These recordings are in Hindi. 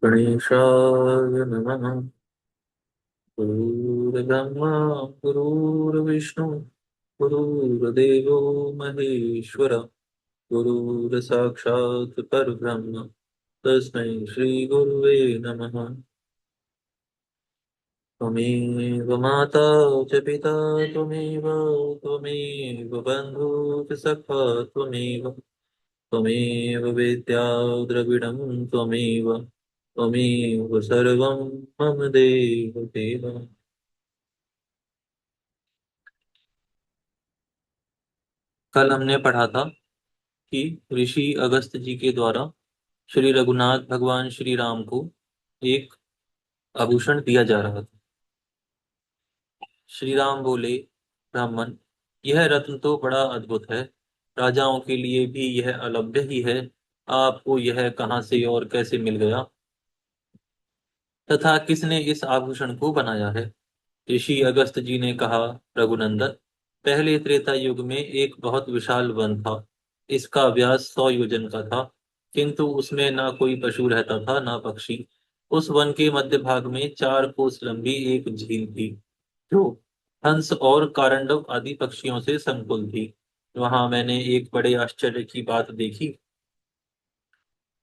गणेशाय नमः। गुरुर्ब्रह्मा गुरुर्विष्णु गुरुर्देवो महेश्वर गुरुर्साक्षात् परब्रह्म तस्मै श्रीगुरुवे नमः। त्वमेव माता च पिता त्वमेव त्वमेव बन्धुः सखा त्वमेव त्वमेव वेद्या द्रविडं त्वमेव त्वमेव सर्वं मम देव देव। कल हमने पढ़ा था कि ऋषि अगस्त जी के द्वारा श्री रघुनाथ भगवान श्री राम को एक आभूषण दिया जा रहा था। श्री राम बोले, ब्राह्मण, यह रत्न तो बड़ा अद्भुत है, राजाओं के लिए भी यह अलभ्य ही है। आपको यह कहाँ से और कैसे मिल गया, तथा किसने इस आभूषण को बनाया है। ऋषि अगस्त जी ने कहा, रघुनंदन, पहले त्रेता युग में एक बहुत विशाल वन था। इसका व्यास 100 योजन का था, किंतु उसमें ना कोई पशु रहता था ना पक्षी। उस वन के मध्य भाग में 4 कोस लंबी एक झील थी, जो हंस और कारंडव आदि पक्षियों से संकुल थी। वहां मैंने एक बड़े आश्चर्य की बात देखी।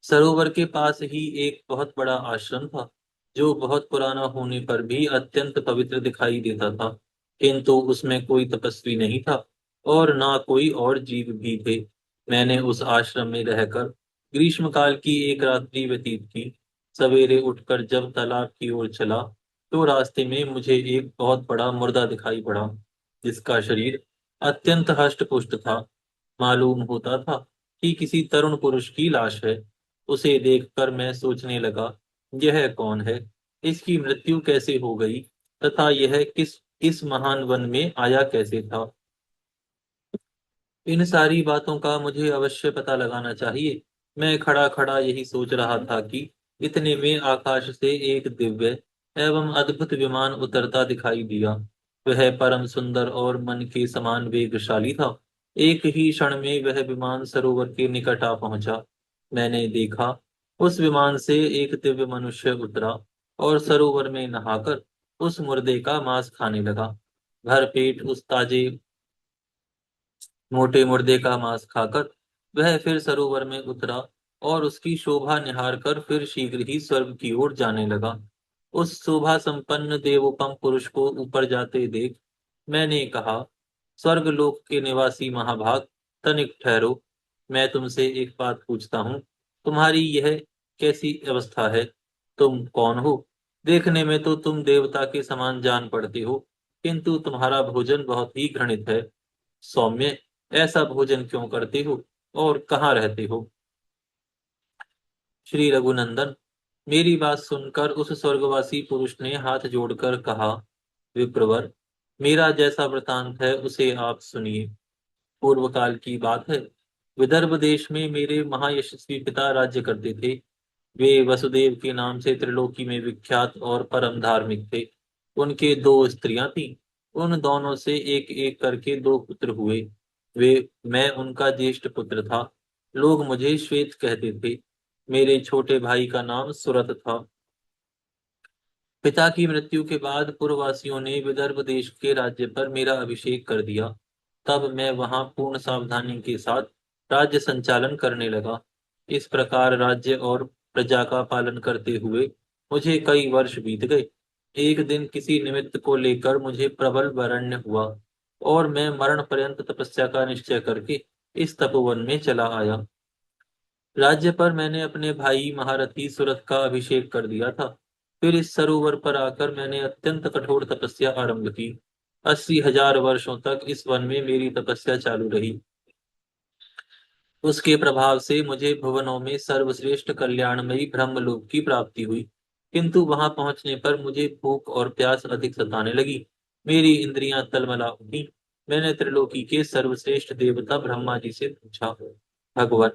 सरोवर के पास ही एक बहुत बड़ा आश्रम था, जो बहुत पुराना होने पर भी अत्यंत पवित्र दिखाई देता था। किंतु उसमें कोई तपस्वी नहीं था और ना कोई और जीव भी थे। मैंने उस आश्रम में रहकर ग्रीष्म काल की एक रात्रि व्यतीत की। सवेरे उठकर जब तालाब की ओर चला, तो रास्ते में मुझे एक बहुत बड़ा मुर्दा दिखाई पड़ा, जिसका शरीर अत्यंत हष्ट पुष्ट था। मालूम होता था कि किसी तरुण पुरुष की लाश है। उसे देखकर मैं सोचने लगा, यह कौन है, इसकी मृत्यु कैसे हो गई, तथा यह किस इस महान वन में आया कैसे था। इन सारी बातों का मुझे अवश्य पता लगाना चाहिए। मैं खड़ा खड़ा यही सोच रहा था कि इतने में आकाश से एक दिव्य एवं अद्भुत विमान उतरता दिखाई दिया। वह परम सुंदर और मन के समान वेगशाली था। एक ही क्षण में वह विमान सरोवर के निकट आ पहुंचा। मैंने देखा, उस विमान से एक दिव्य मनुष्य उतरा और सरोवर में नहाकर उस मुर्दे का मांस खाने लगा। भर पेट उस ताजे मोटे मुर्दे का मांस खाकर वह फिर सरोवर में उतरा और उसकी शोभा निहार कर फिर शीघ्र ही स्वर्ग की ओर जाने लगा। उस शोभा संपन्न देवोपम पुरुष को ऊपर जाते देख मैंने कहा, स्वर्ग लोक के निवासी महाभाग, तनिक ठहरो। मैं तुमसे एक बात पूछता हूँ, तुम्हारी यह कैसी अवस्था है? तुम कौन हो? देखने में तो तुम देवता के समान जान पड़ते हो, किंतु तुम्हारा भोजन बहुत ही घृणित है। सौम्य, ऐसा भोजन क्यों करते हो और कहाँ रहते हो? श्री रघुनंदन, मेरी बात सुनकर उस स्वर्गवासी पुरुष ने हाथ जोड़कर कहा, विप्रवर, मेरा जैसा वृतांत है उसे आप सुनिए। पूर्व काल की बात है। विदर्भ देश में मेरे महायशस्वी पिता राज्य करते थे। वे वसुदेव के नाम से त्रिलोकी में विख्यात और परम धार्मिक थे। उनके 2 स्त्रियां थीं। उन दोनों से एक एक करके 2 पुत्र हुए। वे मैं उनका ज्येष्ठ पुत्र था। लोग मुझे श्वेत कहते थे। मेरे छोटे भाई का नाम सुरथ था। पिता की मृत्यु के बाद पूर्ववासियों ने विदर्भ देश के राज्य पर मेरा अभिषेक कर दिया। तब मैं वहां पूर्ण सावधानी के साथ राज्य संचालन करने लगा। इस प्रकार राज्य और प्रजा का पालन करते हुए मुझे कई वर्ष बीत गए। एक दिन किसी निमित्त को लेकर मुझे प्रबल वरेण्य हुआ और मैं मरण पर्यंत तपस्या का निश्चय करके इस तपोवन में चला आया। राज्य पर मैंने अपने भाई महारथी सुरथ का अभिषेक कर दिया था। फिर इस सरोवर पर आकर मैंने अत्यंत कठोर तपस्या आरंभ की। 80,000 वर्षों तक इस वन में मेरी तपस्या चालू रही। उसके प्रभाव से मुझे भुवनों में सर्वश्रेष्ठ कल्याणमयी ब्रह्मलोक की प्राप्ति हुई। किंतु वहां पहुंचने पर मुझे भूख और प्यास अधिक सताने लगी। मेरी इंद्रियां तलमला उठी। मैंने त्रिलोकी के सर्वश्रेष्ठ देवता ब्रह्मा जी से पूछा, भगवान,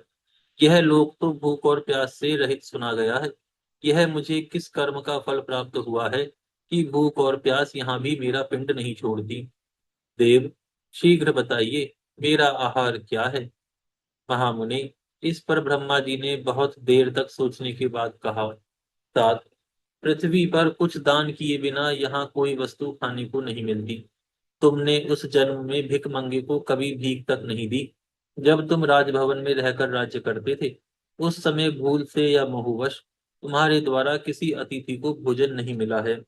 यह लोक तो भूख और प्यास से रहित सुना गया है। यह मुझे किस कर्म का फल प्राप्त हुआ है कि भूख और प्यास यहाँ भी मेरा पिंड नहीं छोड़ती? देव, शीघ्र बताइए, मेरा आहार क्या है? महामुनि, इस पर ब्रह्मा जी ने बहुत देर तक सोचने के बाद कहा, 7, पृथ्वी पर कुछ दान किए बिना यहाँ कोई वस्तु खाने को नहीं मिलती। तुमने उस जन्म में भिखमंगे को कभी भीख तक नहीं दी। जब तुम राजभवन में रहकर राज्य करते थे, उस समय भूल से या मोहवश तुम्हारे द्वारा किसी अतिथि को भोजन नहीं मिला है।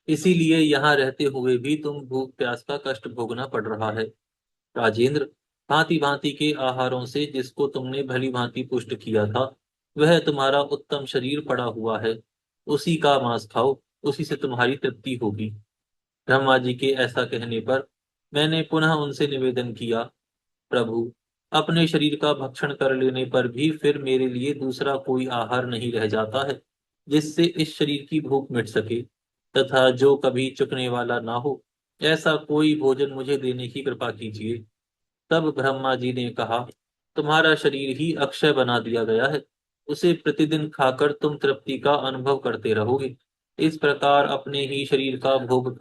इसीलिए यहाँ रहते हुए भी तुम भूख प्यास का कष्ट भोगना पड़ रहा है। राजेंद्र, भांति भांति के आहारों से जिसको तुमने भली भांति पुष्ट किया था, वह तुम्हारा उत्तम शरीर पड़ा हुआ है। उसी का मांस खाओ, उसी से तुम्हारी तृप्ति होगी। ब्रह्मा जी के ऐसा कहने पर मैंने पुनः उनसे निवेदन किया, प्रभु, अपने शरीर का भक्षण कर लेने पर भी फिर मेरे लिए दूसरा कोई आहार नहीं रह जाता है जिससे इस शरीर की भूख मिट सके, तथा जो कभी चुकने वाला ना हो, ऐसा कोई भोजन मुझे देने की कृपा कीजिए। तब ब्रह्मा जी ने कहा, तुम्हारा शरीर ही अक्षय बना दिया गया है। उसे प्रतिदिन खाकर तुम तृप्ति का अनुभव करते रहोगे। इस प्रकार अपने ही शरीर का भोग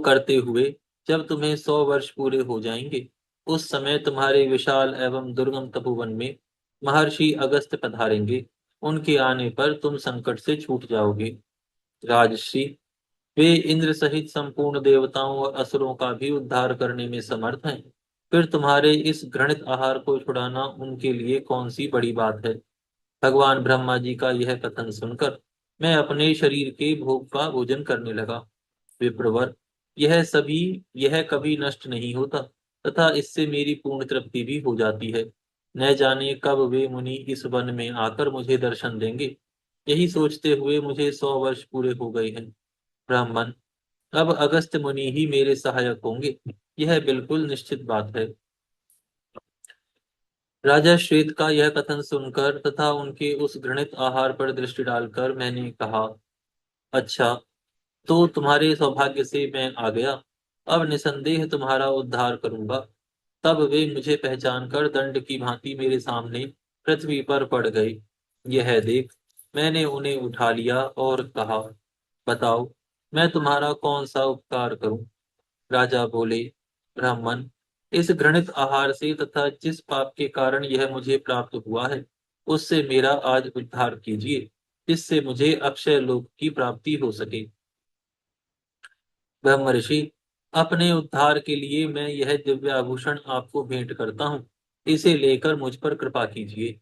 करते हुए जब तुम्हें 100 वर्ष पूरे हो जाएंगे, उस समय तुम्हारे विशाल एवं दुर्गम तपोवन में महर्षि अगस्त्य पधारेंगे। उनके आने पर तुम संकट से छूट जाओगे। राजर्षि, वे इंद्र सहित संपूर्ण देवताओं और असुरों का भी उद्धार करने में समर्थ हैं। फिर तुम्हारे इस घृणित आहार को छुड़ाना उनके लिए कौन सी बड़ी बात है। भगवान ब्रह्मा जी का यह कथन सुनकर मैं अपने शरीर के भोग का भोजन करने लगा। विप्रवर, यह कभी नष्ट नहीं होता, तथा इससे मेरी पूर्ण तृप्ति भी हो जाती है। न जाने कब वे मुनि इस वन में आकर मुझे दर्शन देंगे। यही सोचते हुए मुझे 100 वर्ष पूरे हो गए हैं। ब्राह्मण, अब अगस्त्य मुनि ही मेरे सहायक होंगे, यह बिल्कुल निश्चित बात है। राजा श्वेत का यह कथन सुनकर तथा उनके उस घृणित आहार पर दृष्टि डालकर मैंने कहा, अच्छा, तो तुम्हारे सौभाग्य से मैं आ गया। अब निसंदेह तुम्हारा उद्धार करूंगा। तब वे मुझे पहचान कर दंड की भांति मेरे सामने पृथ्वी पर पड़ गए। यह देख मैंने उन्हें उठा लिया और कहा, बताओ, मैं तुम्हारा कौन सा उपकार करूं। राजा बोले, ब्राह्मण, इस घृणित आहार से तथा जिस पाप के कारण यह मुझे प्राप्त हुआ है, उससे मेरा आज उद्धार कीजिए, जिससे मुझे अक्षय लोक की प्राप्ति हो सके। ब्रह्मर्षि, अपने उद्धार के लिए मैं यह दिव्य आभूषण आपको भेंट करता हूँ। इसे लेकर मुझ पर कृपा कीजिए।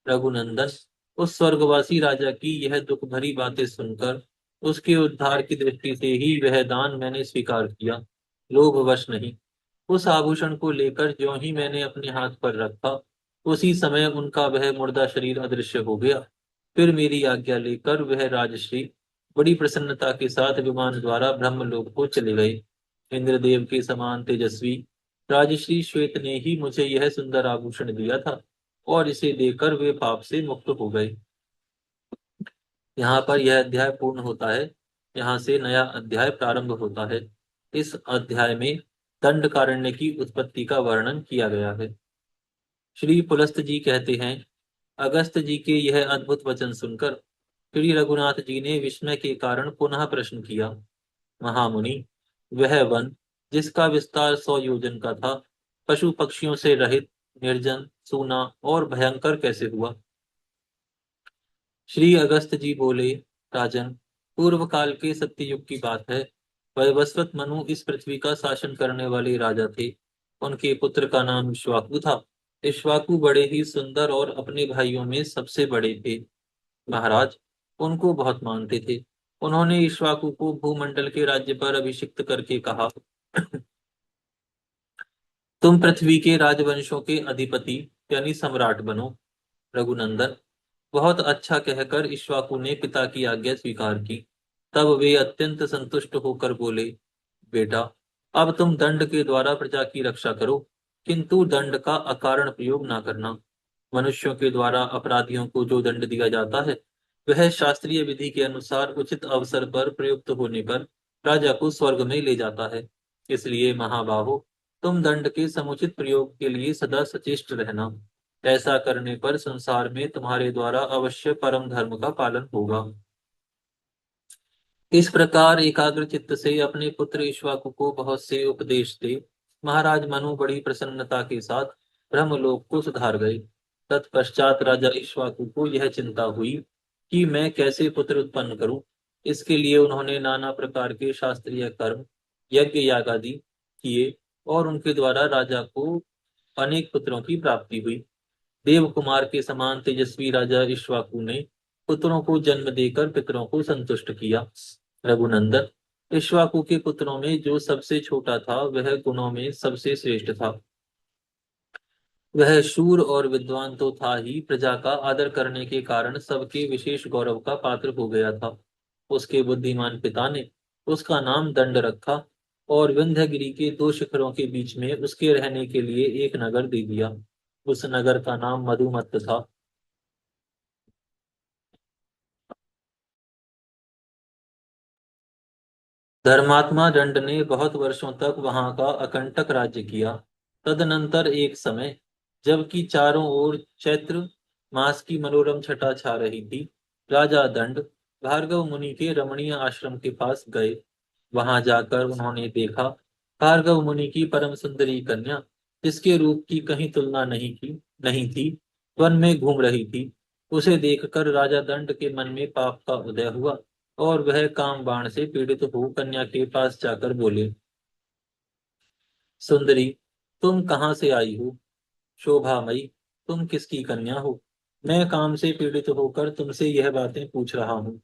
रघुनंदन, उस स्वर्गवासी राजा की यह दुख भरी बातें सुनकर उसके उद्धार की दृष्टि से ही वह दान मैंने स्वीकार किया, लोभवश नहीं। उस आभूषण को लेकर ज्यों ही मैंने अपने हाथ पर रखा, उसी समय उनका वह मुर्दा शरीर अदृश्य हो गया। फिर मेरी आज्ञा लेकर वह राजश्री बड़ी प्रसन्नता के साथ विमान द्वारा ब्रह्मलोक को चले गए। इंद्रदेव के समान तेजस्वी राजश्री श्वेत ने ही मुझे यह सुंदर आभूषण दिया था, और इसे देकर वे पाप से मुक्त हो गए। यहाँ पर यह अध्याय पूर्ण होता है। यहाँ से नया अध्याय प्रारंभ होता है। इस अध्याय में दंडकारण्य की उत्पत्ति का वर्णन किया गया है। श्री पुलस्त जी कहते हैं, अगस्त जी के यह अद्भुत वचन सुनकर श्री रघुनाथ जी ने विस्मय के कारण पुनः प्रश्न किया, महामुनि, वह वन जिसका विस्तार 100 योजन का था, पशु पक्षियों से रहित, निर्जन, सूना और भयंकर कैसे हुआ। श्री अगस्त जी बोले, राजन, पूर्व काल के सत्ययुग की बात है। वैवस्वत मनु इस पृथ्वी का शासन करने वाले राजा थे। उनके पुत्र का नाम इक्ष्वाकु था। इक्ष्वाकु बड़े ही सुंदर और अपने भाइयों में सबसे बड़े थे। महाराज उनको बहुत मानते थे। उन्होंने इक्ष्वाकु को भूमंडल के राज्य पर अभिषिक्त करके कहा, तुम पृथ्वी के राजवंशों के अधिपति यानी सम्राट बनो। रघुनंदन, बहुत अच्छा कहकर इक्ष्वाकु ने पिता की आज्ञा स्वीकार की। तब वे अत्यंत संतुष्ट होकर बोले, बेटा, अब तुम दंड के द्वारा प्रजा की रक्षा करो, किंतु दंड का अकारण प्रयोग ना करना। मनुष्यों के द्वारा अपराधियों को जो दंड दिया जाता है, वह शास्त्रीय विधि के अनुसार उचित अवसर पर प्रयुक्त होने पर राजा को स्वर्ग में ले जाता है। इसलिए महाबाहो, तुम दंड के समुचित प्रयोग के लिए सदा सचेष्ट रहना। ऐसा करने पर संसार में तुम्हारे द्वारा अवश्य परम धर्म का पालन होगा। इस प्रकार एकाग्र चित्त से अपने पुत्र इक्ष्वाकु को बहुत से उपदेश दे महाराज मनु बड़ी प्रसन्नता के साथ ब्रह्मलोक को सुधार गए। तत्पश्चात राजा इक्ष्वाकु को यह चिंता हुई कि मैं कैसे पुत्र उत्पन्न करूं। इसके लिए उन्होंने नाना प्रकार के शास्त्रीय कर्म, यज्ञ यागादि किए और उनके द्वारा राजा को अनेक पुत्रों की प्राप्ति हुई। देव कुमार के समान तेजस्वी राजा इक्ष्वाकु ने पुत्रों को जन्म देकर पितरों को संतुष्ट किया। रघुनंदन, इक्ष्वाकु के पुत्रों में जो सबसे छोटा था वह गुणों में सबसे श्रेष्ठ था। वह शूर और विद्वान तो था ही, प्रजा का आदर करने के कारण सबके विशेष गौरव का पात्र हो गया था। उसके बुद्धिमान पिता ने उसका नाम दंड रखा और विंध्यगिरी के दो शिखरों के बीच में उसके रहने के लिए एक नगर दे दिया। उस नगर का नाम मधुमत्त था। धर्मात्मा दंड ने बहुत वर्षों तक वहां का अकंटक राज्य किया। तदनंतर एक समय, जबकि चारों ओर चैत्र मास की मनोरम छटा छा रही थी, राजा दंड भार्गव मुनि के रमणीय आश्रम के पास गए। वहां जाकर उन्होंने देखा, भार्गव मुनि की परम सुंदरी कन्या, जिसके रूप की कहीं तुलना नहीं थी, वन में घूम रही थी। उसे देखकर राजा दंड के मन में पाप का उदय हुआ और वह काम बाण से पीड़ित हो कन्या के पास जाकर बोले, सुंदरी, तुम कहाँ से आई हो? शोभामयी, तुम किसकी कन्या हो? मैं काम से पीड़ित होकर तुमसे यह बातें पूछ रहा हूँ।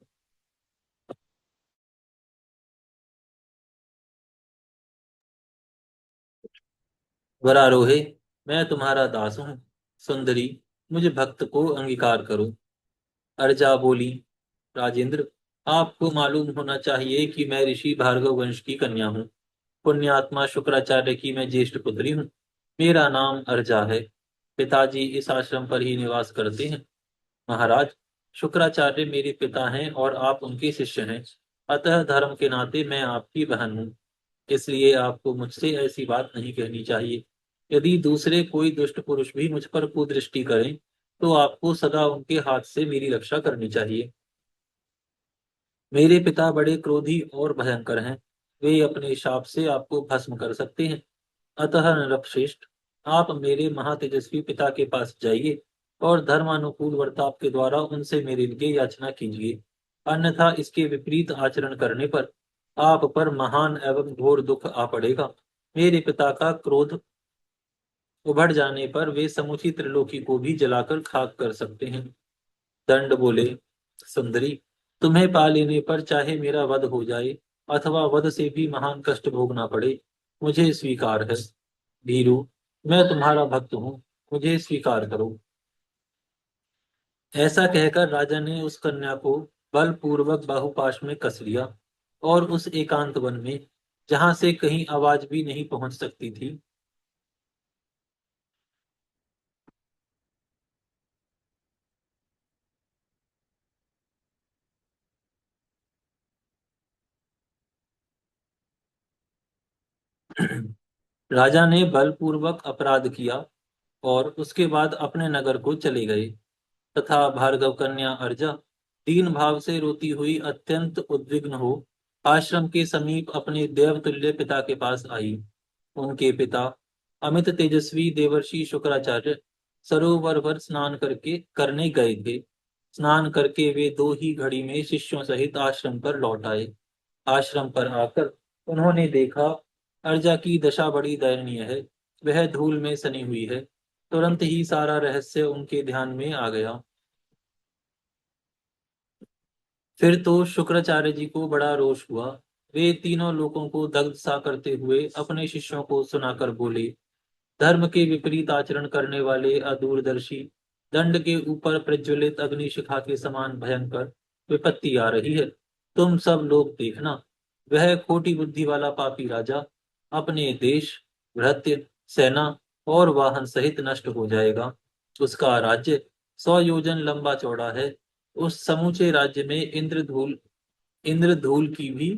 वरारोहे, मैं तुम्हारा दास हूँ। सुंदरी, मुझे भक्त को अंगीकार करो। अर्जा बोली, राजेंद्र, आपको मालूम होना चाहिए कि मैं ऋषि भार्गव वंश की कन्या हूँ। पुण्यात्मा शुक्राचार्य की मैं ज्येष्ठ पुत्री हूँ। मेरा नाम अर्जा है। पिताजी इस आश्रम पर ही निवास करते हैं। महाराज, शुक्राचार्य मेरे पिता हैं और आप उनके शिष्य हैं। अतः धर्म के नाते मैं आपकी बहन हूँ। इसलिए आपको मुझसे ऐसी बात नहीं कहनी चाहिए। यदि दूसरे कोई दुष्ट पुरुष भी मुझ पर कुदृष्टि करें, तो आपको सदा उनके हाथ से मेरी रक्षा करनी चाहिए। मेरे पिता बड़े क्रोधी और भयंकर हैं। वे अपने शाप से आपको भस्म कर सकते हैं। अतः नरश्रेष्ठ, आप मेरे महातेजस्वी पिता के पास जाइए और धर्मानुकूल वर्ताव के द्वारा उनसे मेरे लिए याचना कीजिए। अन्यथा इसके विपरीत आचरण करने पर आप पर महान एवं घोर दुख आ पड़ेगा। मेरे पिता का क्रोध उभड़ जाने पर वे समूची त्रिलोकी को भी जलाकर खाक कर सकते हैं। दंड बोले, सुंदरी, तुम्हें पा लेने पर चाहे मेरा वध हो जाए अथवा वध से भी महान कष्ट भोगना पड़े, मुझे स्वीकार है। भीरू, मैं तुम्हारा भक्त हूँ, मुझे स्वीकार करो। ऐसा कहकर राजा ने उस कन्या को बलपूर्वक बाहुपाश में कस लिया और उस एकांत वन में, जहां से कहीं आवाज भी नहीं पहुंच सकती थी। राजा ने बलपूर्वक अपराध किया और उसके बाद अपने नगर को चले गए। तथा भार्गव कन्या अर्जा दीन भाव से रोती हुई अत्यंत उद्विग्न हो आश्रम के समीप अपने देवतुल्य पिता के पास आई। उनके पिता अमित तेजस्वी देवर्षि शुक्राचार्य सरोवर पर स्नान करके करने गए थे। स्नान करके वे दो ही घड़ी में शिष्यों सहित आश्रम पर लौट आए। आश्रम पर आकर उन्होंने देखा, अर्जा की दशा बड़ी दयनीय है। वह धूल में सनी हुई है। तुरंत ही सारा रहस्य उनके ध्यान में आ गया। फिर तो शुक्राचार्य जी को बड़ा रोष हुआ। वे तीनों लोगों को दग्ध सा करते हुए अपने शिष्यों को सुनाकर बोले, धर्म के विपरीत आचरण करने वाले अदूरदर्शी दंड के ऊपर प्रज्वलित अग्निशिखा के समान भयंकर विपत्ति आ रही है। तुम सब लोग देखना, वह खोटी बुद्धि वाला पापी राजा अपने देश, भृत्य, सेना और वाहन सहित नष्ट हो जाएगा। उसका राज्य 100 योजन लंबा चौड़ा है। उस समूचे राज्य में इंद्रधूल की भी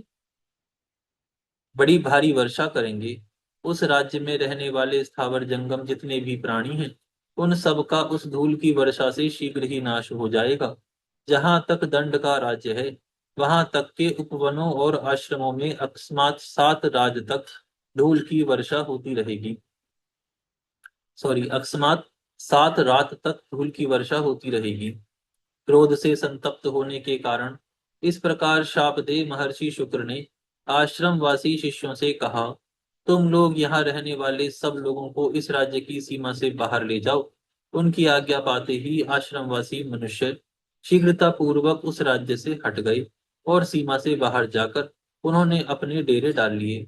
बड़ी भारी वर्षा करेंगे। उस राज्य में रहने वाले स्थावर जंगम जितने भी प्राणी हैं, उन सब का उस धूल की वर्षा से शीघ्र ही नाश हो जाएगा। जहां तक दंड का राज्य है, वहां तक के उपवनों और आश्रमों में अकस्मात 7 राज तक धूल की वर्षा होती रहेगी। अकस्मात 7 रात तक धूल की वर्षा होती रहेगी। क्रोध से संतप्त होने के कारण इस प्रकार शाप दे महर्षि शुक्र ने आश्रमवासी शिष्यों से कहा, तुम लोग यहाँ रहने वाले सब लोगों को इस राज्य की सीमा से बाहर ले जाओ। उनकी आज्ञा पाते ही आश्रमवासी मनुष्य शीघ्रता पूर्वक उस राज्य से हट गए और सीमा से बाहर जाकर उन्होंने अपने डेरे डाल लिए।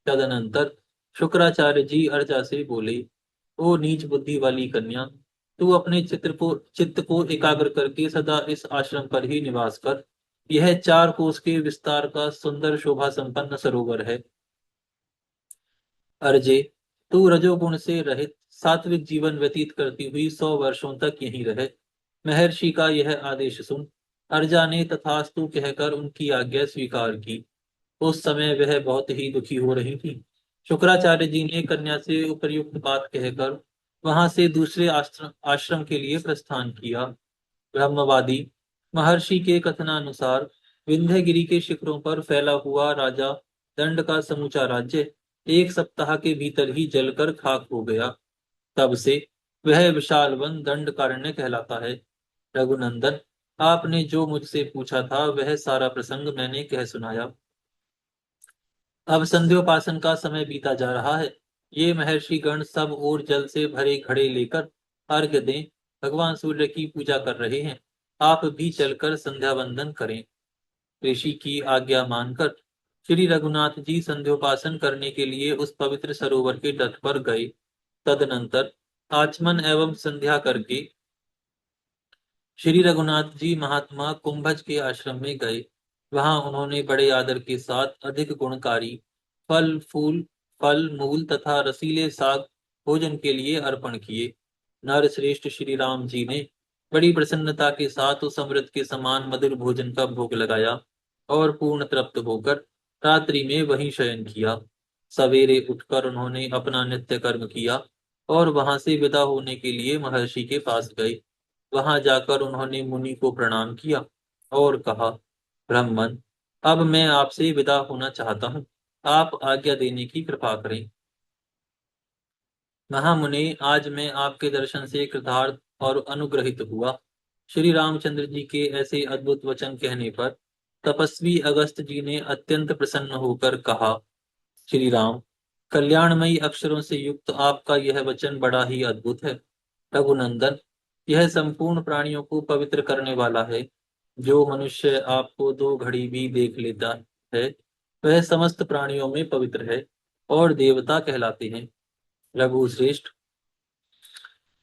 तदनंतर शुक्राचार्य जी अर्चा से बोले, ओ नीच बुद्धि वाली कन्या, तू अपने चित्त को एकाग्र करके सदा इस आश्रम पर ही निवास कर। यह 4 कोस के विस्तार का सुंदर शोभा संपन्न सरोवर है। अर्जे, तू रजोगुण से रहित सात्विक जीवन व्यतीत करती हुई 100 वर्षों तक यहीं रहे। महर्षि का यह आदेश सुन अर्जा ने तथास्तु कहकर उनकी आज्ञा स्वीकार की। उस समय वह बहुत ही दुखी हो रही थी। शुक्राचार्य जी ने कन्या से उपर्युक्त बात कहकर वहां से दूसरे आश्रम आश्रम के लिए प्रस्थान किया। ब्रह्मवादी महर्षि के कथनानुसार विंध्यगिरि के शिखरों पर फैला हुआ राजा दंड का समूचा राज्य 1 सप्ताह के भीतर ही जलकर खाक हो गया। तब से वह विशाल वन दंडकारण्य कहलाता है। रघुनंदन, आपने जो मुझसे पूछा था वह सारा प्रसंग मैंने कह सुनाया। अब संध्योपासन का समय बीता जा रहा है। ये महर्षि गण सब और जल से भरे घड़े लेकर अर्घ्य दें, भगवान सूर्य की पूजा कर रहे हैं। आप भी चलकर संध्या वंदन करें। ऋषि की आज्ञा मानकर श्री रघुनाथ जी संध्योपासन करने के लिए उस पवित्र सरोवर के तट पर गए। तदनंतर आचमन एवं संध्या करके श्री रघुनाथ जी महात्मा कुंभज के आश्रम में गए। वहां उन्होंने बड़े आदर के साथ अधिक गुणकारी फल फूल फल मूल तथा रसीले साग भोजन के लिए अर्पण किए। नर श्रेष्ठ श्री राम जी ने बड़ी प्रसन्नता के साथ उस अमृत के समान मधुर भोजन का भोग लगाया और पूर्ण तृप्त होकर रात्रि में वहीं शयन किया। सवेरे उठकर उन्होंने अपना नित्य कर्म किया और वहां से विदा होने के लिए महर्षि के पास गए। वहां जाकर उन्होंने मुनि को प्रणाम किया और कहा, ब्राह्मण, अब मैं आपसे विदा होना चाहता हूँ। आप आज्ञा देने की कृपा करें। महामुने, आज मैं आपके दर्शन से कृतार्थ और अनुग्रहित हुआ। श्री रामचंद्र जी के ऐसे अद्भुत वचन कहने पर तपस्वी अगस्त जी ने अत्यंत प्रसन्न होकर कहा, श्री राम, कल्याणमयी अक्षरों से युक्त आपका यह वचन बड़ा ही अद्भुत है। रघुनंदन, यह संपूर्ण प्राणियों को पवित्र करने वाला है। जो मनुष्य आपको 2 घड़ी भी देख लेता है वह समस्त प्राणियों में पवित्र है और देवता कहलाते हैं। रघु श्रेष्ठ,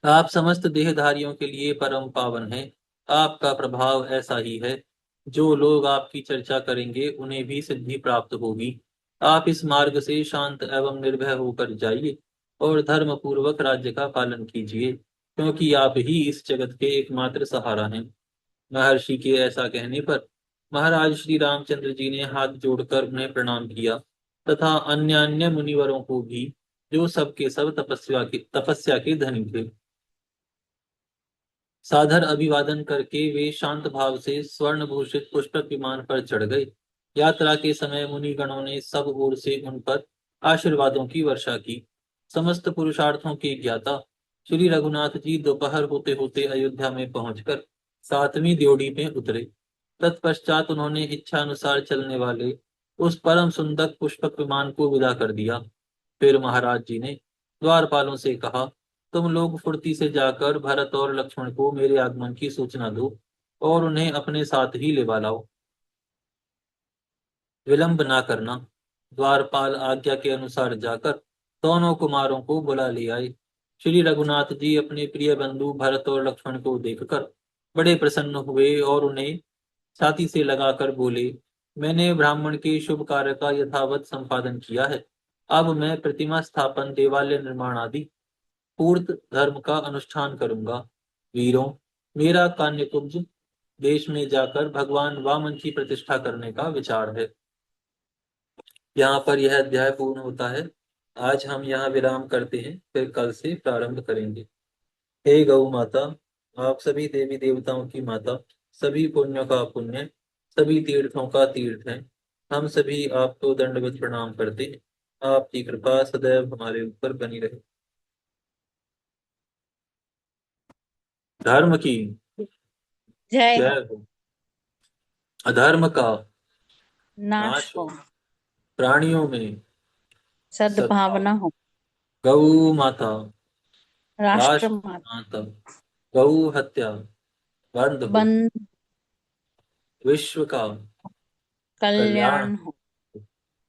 आप समस्त देहधारियों के लिए परम पावन हैं। आपका प्रभाव ऐसा ही है, जो लोग आपकी चर्चा करेंगे उन्हें भी सिद्धि प्राप्त होगी। आप इस मार्ग से शांत एवं निर्भय होकर जाइए और धर्म पूर्वक राज्य का पालन कीजिए, क्योंकि आप ही इस जगत के एकमात्र सहारा हैं। महर्षि के ऐसा कहने पर महाराज श्री रामचंद्र जी ने हाथ जोड़कर उन्हें प्रणाम किया तथा अन्य अन्य मुनिवरों को भी, जो सबके सब तपस्या के धनी थे। सादर अभिवादन करके वे शांत भाव से स्वर्ण भूषित पुष्पक विमान पर चढ़ गए। यात्रा के समय मुनि गणों ने सब ओर से उन पर आशीर्वादों की वर्षा की। समस्त पुरुषार्थों के ज्ञाता श्री रघुनाथ जी दोपहर होते होते अयोध्या में पहुंचकर 7वीं ड्योढ़ी में उतरे। तत्पश्चात उन्होंने इच्छानुसार चलने वाले उस परम सुंदर पुष्पक विमान को विदा कर दिया। फिर महाराज जी ने द्वारपालों से कहा, तुम लोग फुर्ती से जाकर भरत और लक्ष्मण को मेरे आगमन की सूचना दो और उन्हें अपने साथ ही ले लाओ। विलंब ना करना। द्वारपाल आज्ञा के अनुसार जाकर दोनों कुमारों को बुला ले आए। श्री रघुनाथ जी अपने प्रिय बंधु भरत और लक्ष्मण को देखकर बड़े प्रसन्न हुए और उन्हें छाती से लगाकर बोले, मैंने ब्राह्मण के शुभ कार्य का यथावत संपादन किया है। अब मैं प्रतिमा स्थापन, देवालय निर्माण आदि पूर्ण धर्म का अनुष्ठान करूंगा। वीरों, मेरा कान्यकुब्ज देश में जाकर भगवान वामन की प्रतिष्ठा करने का विचार है। यहाँ पर यह अध्याय पूर्ण होता है। आज हम यहाँ विराम करते हैं, फिर कल से प्रारंभ करेंगे। हे गौ माता, आप सभी देवी देवताओं की माता, सभी पुण्यों का पुण्य, सभी तीर्थों का तीर्थ है। हम सभी आपको दंडवत प्रणाम करते हैं। आपकी कृपा सदैव हमारे ऊपर बनी रहे। धर्म की जय जय हो। हो। अधर्म का नाश नाश हो। हो। प्राणियों में सद्भावना सद्भाव। हो। गौ माता राष्ट्र राष्ट्र माता माता। गौ हत्या बंद हो। बंद विश्व का कल्याण कल्याण हो।